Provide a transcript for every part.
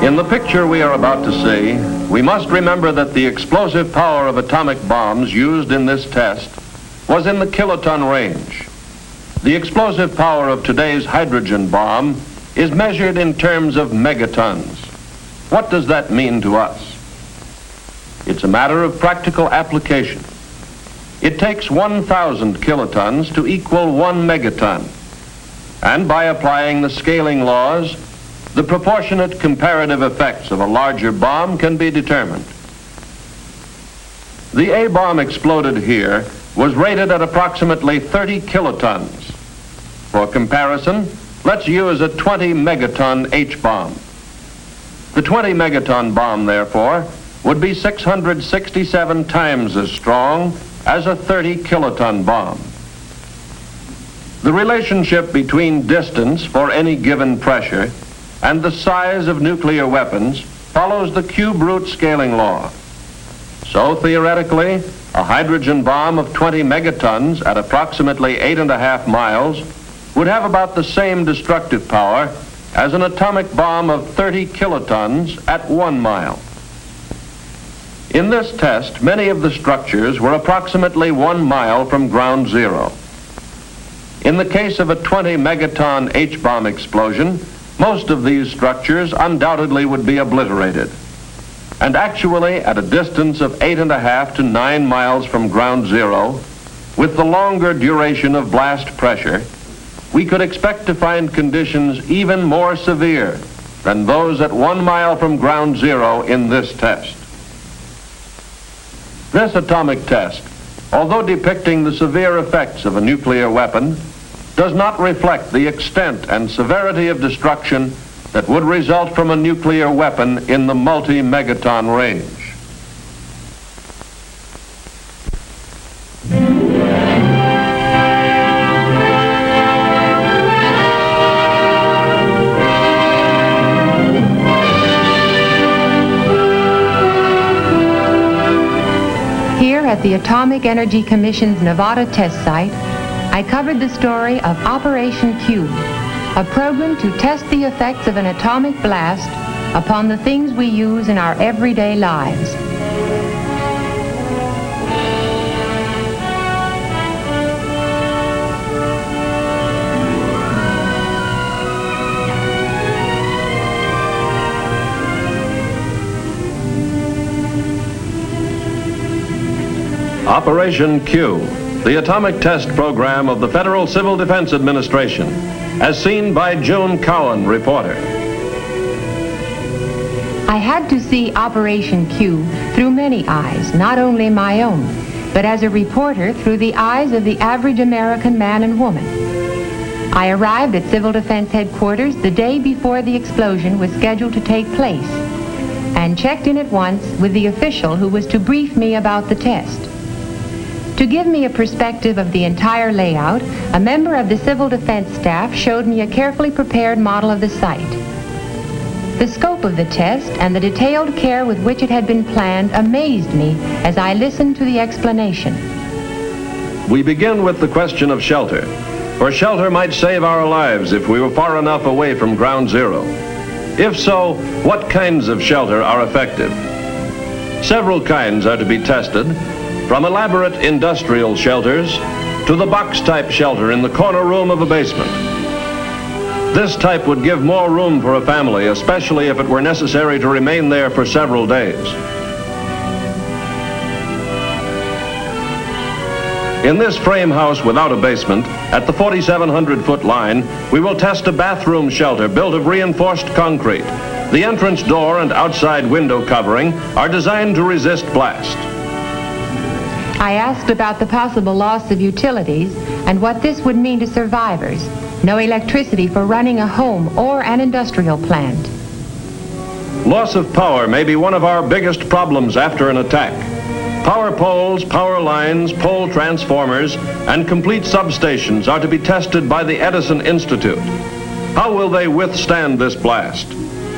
In the picture we are about to see, we must remember that the explosive power of atomic bombs used in this test was in the kiloton range. The explosive power of today's hydrogen bomb is measured in terms of megatons. What does that mean to us? It's a matter of practical application. It takes 1,000 kilotons to equal 1 megaton. And by applying the scaling laws, the proportionate comparative effects of a larger bomb can be determined. The A-bomb exploded here was rated at approximately 30 kilotons. For comparison, let's use a 20 megaton H-bomb. The 20 megaton bomb, therefore, would be 667 times as strong as a 30 kiloton bomb. The relationship between distance for any given pressure and the size of nuclear weapons follows the cube root scaling law. So theoretically, a hydrogen bomb of 20 megatons at approximately 8.5 miles would have about the same destructive power as an atomic bomb of 30 kilotons at 1 mile. In this test, many of the structures were approximately 1 mile from ground zero. In the case of a 20 megaton H-bomb explosion, most of these structures undoubtedly would be obliterated. And actually, at a distance of 8.5 to 9 miles from ground zero, with the longer duration of blast pressure, we could expect to find conditions even more severe than those at 1 mile from ground zero in this test. This atomic test, although depicting the severe effects of a nuclear weapon, does not reflect the extent and severity of destruction that would result from a nuclear weapon in the multi-megaton range. Here at the Atomic Energy Commission's Nevada test site, I covered the story of Operation Q, a program to test the effects of an atomic blast upon the things we use in our everyday lives. Operation Q, the atomic test program of the Federal Civil Defense Administration, as seen by June Cowan, reporter. I had to see Operation Q through many eyes, not only my own, but as a reporter through the eyes of the average American man and woman. I arrived at Civil Defense Headquarters the day before the explosion was scheduled to take place, and checked in at once with the official who was to brief me about the test. To give me a perspective of the entire layout, a member of the Civil Defense staff showed me a carefully prepared model of the site. The scope of the test and the detailed care with which it had been planned amazed me as I listened to the explanation. We begin with the question of shelter, for shelter might save our lives if we were far enough away from ground zero. If so, what kinds of shelter are effective? Several kinds are to be tested, from elaborate industrial shelters to the box-type shelter in the corner room of a basement. This type would give more room for a family, especially if it were necessary to remain there for several days. In this frame house without a basement, at the 4,700-foot line, we will test a bathroom shelter built of reinforced concrete. The entrance door and outside window covering are designed to resist blast. I asked about the possible loss of utilities and what this would mean to survivors. No electricity for running a home or an industrial plant. Loss of power may be one of our biggest problems after an attack. Power poles, power lines, pole transformers, and complete substations are to be tested by the Edison Institute. How will they withstand this blast?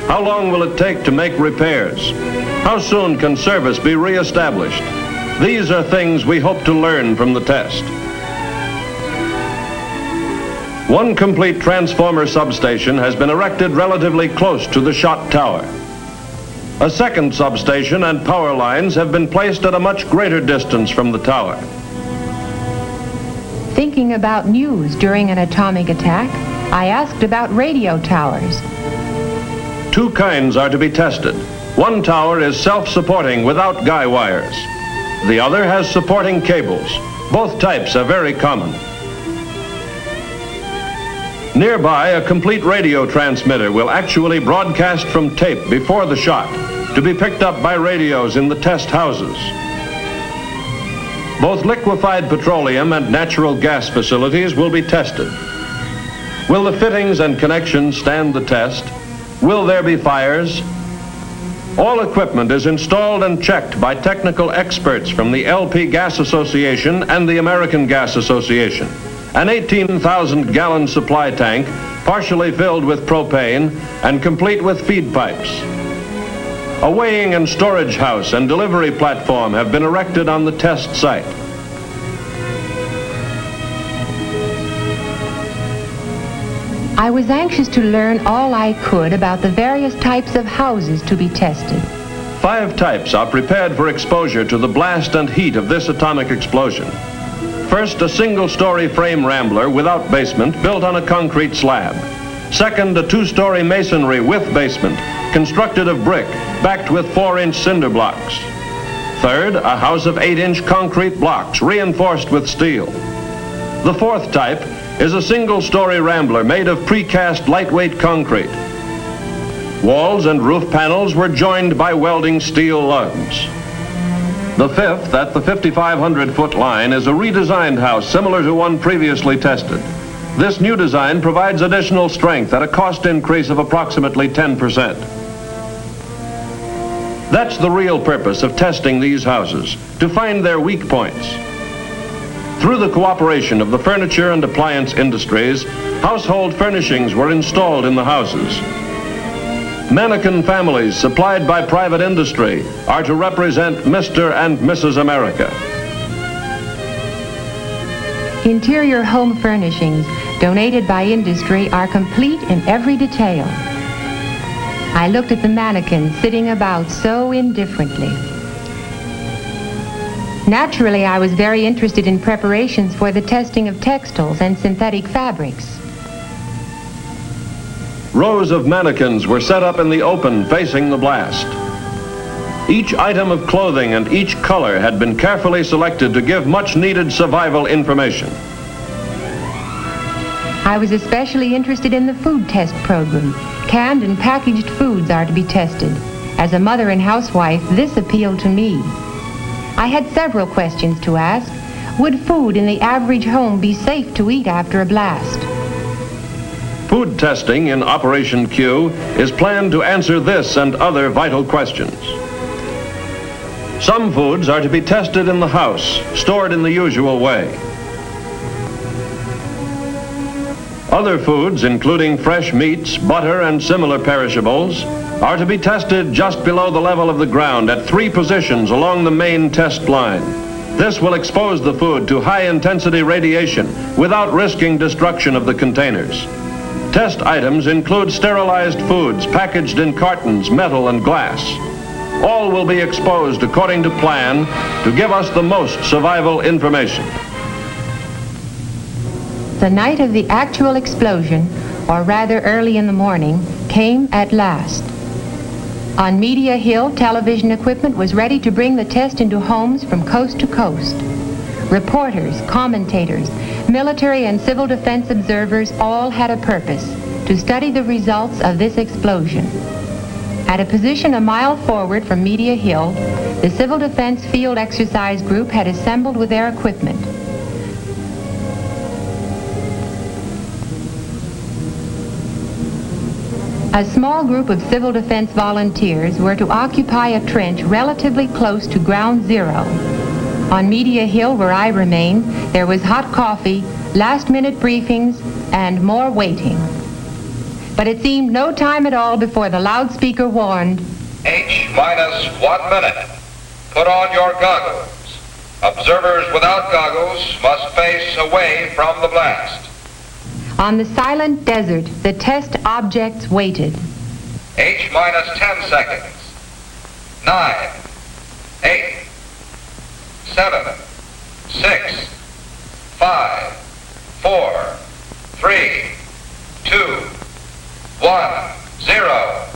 How long will it take to make repairs? How soon can service be reestablished? These are things we hope to learn from the test. One complete transformer substation has been erected relatively close to the shot tower. A second substation and power lines have been placed at a much greater distance from the tower. Thinking about news during an atomic attack, I asked about radio towers. Two kinds are to be tested. One tower is self-supporting without guy wires. The other has supporting cables. Both types are very common. Nearby, a complete radio transmitter will actually broadcast from tape before the shot to be picked up by radios in the test houses. Both liquefied petroleum and natural gas facilities will be tested. Will the fittings and connections stand the test? Will there be fires? All equipment is installed and checked by technical experts from the LP Gas Association and the American Gas Association. An 18,000-gallon supply tank, partially filled with propane and complete with feed pipes. A weighing and storage house and delivery platform have been erected on the test site. I was anxious to learn all I could about the various types of houses to be tested. 5 types are prepared for exposure to the blast and heat of this atomic explosion. First, a single-story frame rambler without basement built on a concrete slab. Second, a 2-story masonry with basement constructed of brick backed with 4-inch cinder blocks. Third, a house of 8-inch concrete blocks reinforced with steel. The 4th type is a single-story rambler made of precast lightweight concrete. Walls and roof panels were joined by welding steel lugs. The 5th, at the 5,500-foot line, is a redesigned house similar to one previously tested. This new design provides additional strength at a cost increase of approximately 10%. That's the real purpose of testing these houses, to find their weak points. Through the cooperation of the furniture and appliance industries, household furnishings were installed in the houses. Mannequin families supplied by private industry are to represent Mr. and Mrs. America. Interior home furnishings donated by industry are complete in every detail. I looked at the mannequins sitting about so indifferently. Naturally, I was very interested in preparations for the testing of textiles and synthetic fabrics. Rows of mannequins were set up in the open facing the blast. Each item of clothing and each color had been carefully selected to give much needed survival information. I was especially interested in the food test program. Canned and packaged foods are to be tested. As a mother and housewife, this appealed to me. I had several questions to ask. Would food in the average home be safe to eat after a blast? Food testing in Operation Q is planned to answer this and other vital questions. Some foods are to be tested in the house, stored in the usual way. Other foods, including fresh meats, butter, and similar perishables, are to be tested just below the level of the ground at 3 positions along the main test line. This will expose the food to high-intensity radiation without risking destruction of the containers. Test items include sterilized foods packaged in cartons, metal, and glass. All will be exposed according to plan to give us the most survival information. The night of the actual explosion, or rather early in the morning, came at last. On Media Hill, television equipment was ready to bring the test into homes from coast to coast. Reporters, commentators, military and civil defense observers all had a purpose: to study the results of this explosion. At a position a mile forward from Media Hill, the Civil Defense Field Exercise Group had assembled with their equipment. A small group of civil defense volunteers were to occupy a trench relatively close to ground zero. On Media Hill, where I remained, there was hot coffee, last-minute briefings, and more waiting. But it seemed no time at all before the loudspeaker warned, H-1 minute. Put on your goggles. Observers without goggles must face away from the blast. On the silent desert, the test objects waited. H minus 10 seconds. 9, 8, 7, 6, 5, 4, 3, 2, 1, 0.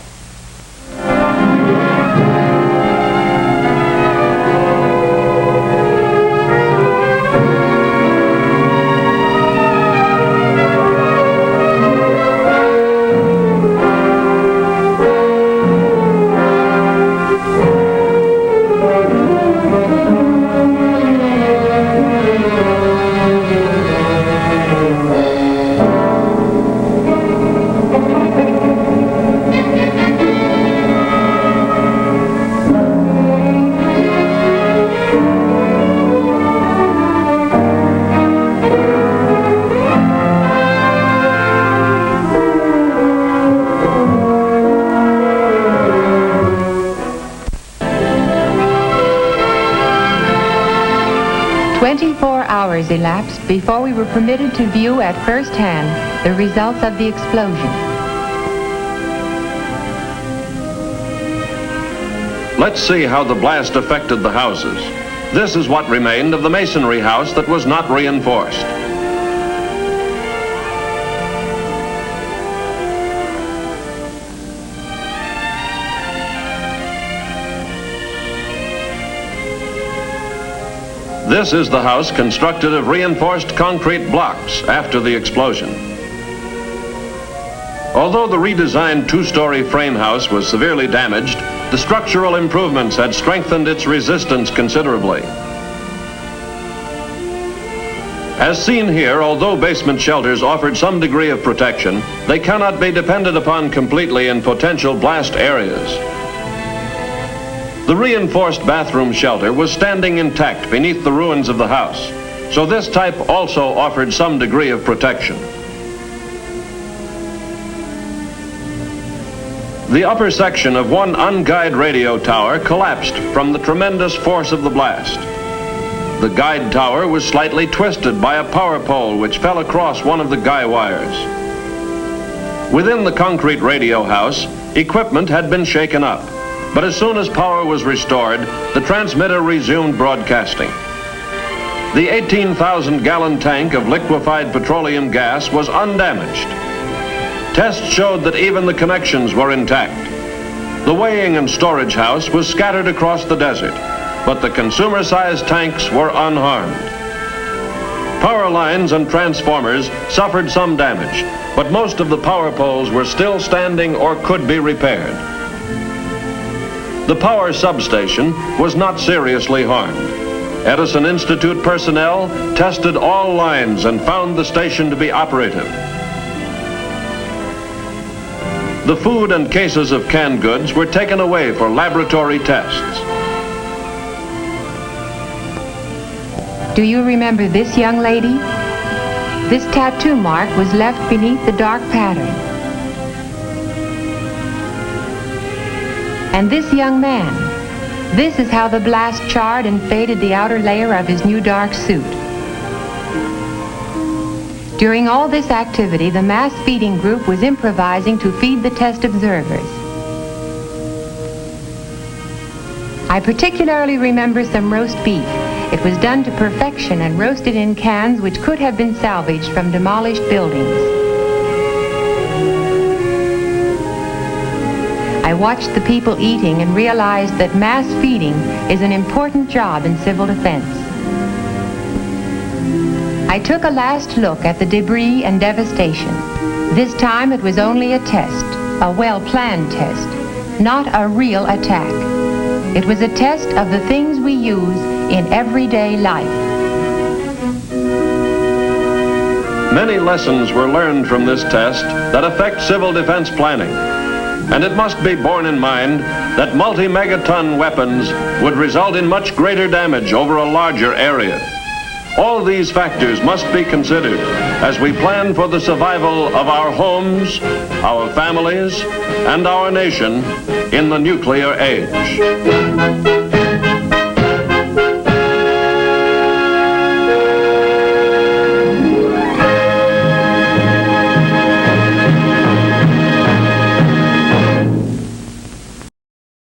Elapsed before we were permitted to view at first hand the results of the explosion. Let's see how the blast affected the houses. This is what remained of the masonry house that was not reinforced. This is the house constructed of reinforced concrete blocks after the explosion. Although the redesigned two-story frame house was severely damaged, the structural improvements had strengthened its resistance considerably. As seen here, although basement shelters offered some degree of protection, they cannot be depended upon completely in potential blast areas. The reinforced bathroom shelter was standing intact beneath the ruins of the house, so this type also offered some degree of protection. The upper section of one unguided radio tower collapsed from the tremendous force of the blast. The guide tower was slightly twisted by a power pole which fell across one of the guy wires. Within the concrete radio house, equipment had been shaken up. But as soon as power was restored, the transmitter resumed broadcasting. The 18,000-gallon tank of liquefied petroleum gas was undamaged. Tests showed that even the connections were intact. The weighing and storage house was scattered across the desert, but the consumer-sized tanks were unharmed. Power lines and transformers suffered some damage, but most of the power poles were still standing or could be repaired. The power substation was not seriously harmed. Edison Institute personnel tested all lines and found the station to be operative. The food and cases of canned goods were taken away for laboratory tests. Do you remember this young lady? This tattoo mark was left beneath the dark pattern. And this young man, this is how the blast charred and faded the outer layer of his new dark suit. During all this activity, the mass feeding group was improvising to feed the test observers. I particularly remember some roast beef. It was done to perfection and roasted in cans which could have been salvaged from demolished buildings. I watched the people eating and realized that mass feeding is an important job in civil defense. I took a last look at the debris and devastation. This time it was only a test, a well-planned test, not a real attack. It was a test of the things we use in everyday life. Many lessons were learned from this test that affect civil defense planning. And it must be borne in mind that multi-megaton weapons would result in much greater damage over a larger area. All these factors must be considered as we plan for the survival of our homes, our families, and our nation in the nuclear age.